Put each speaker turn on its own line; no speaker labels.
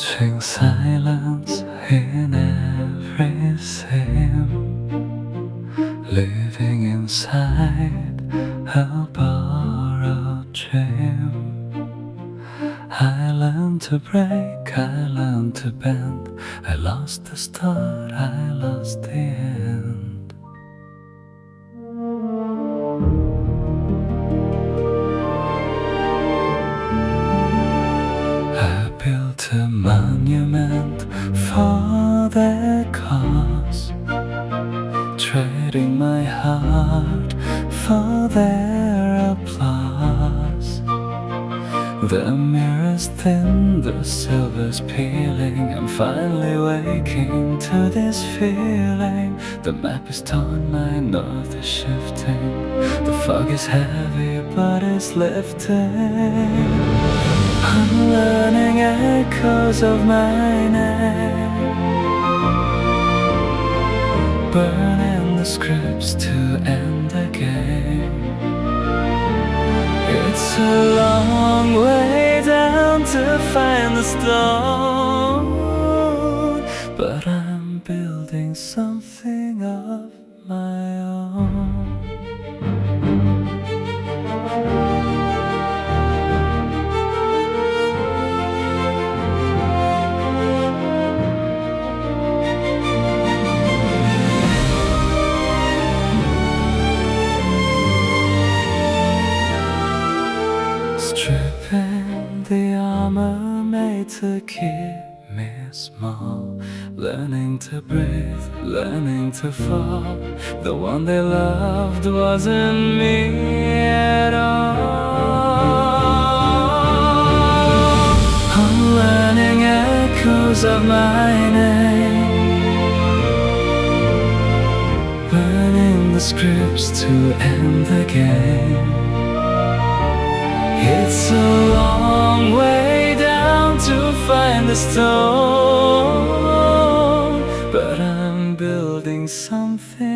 Watching silence in everything, living inside a borrowed dream. I learned to break, I learned to bend. I lost the start, I lost the end. I built a monument for their cause, trading my heart for their applause. The mirror's thin, the silver's peeling. I'm finally waking to this feeling. The map is torn, my north is shifting. The fog is heavy, but it's lifting. I'm learning echoes of my name, burning the scripts to end the game. It's a long way down to find the stone, but I'm building something of my own. Stripping the armor made to keep me small, learning to breathe, learning to fall. The one they loved wasn't me at all. I'm learning echoes of my name, burning the scripts to end the game. It's a long way down to find the stone, but I'm building something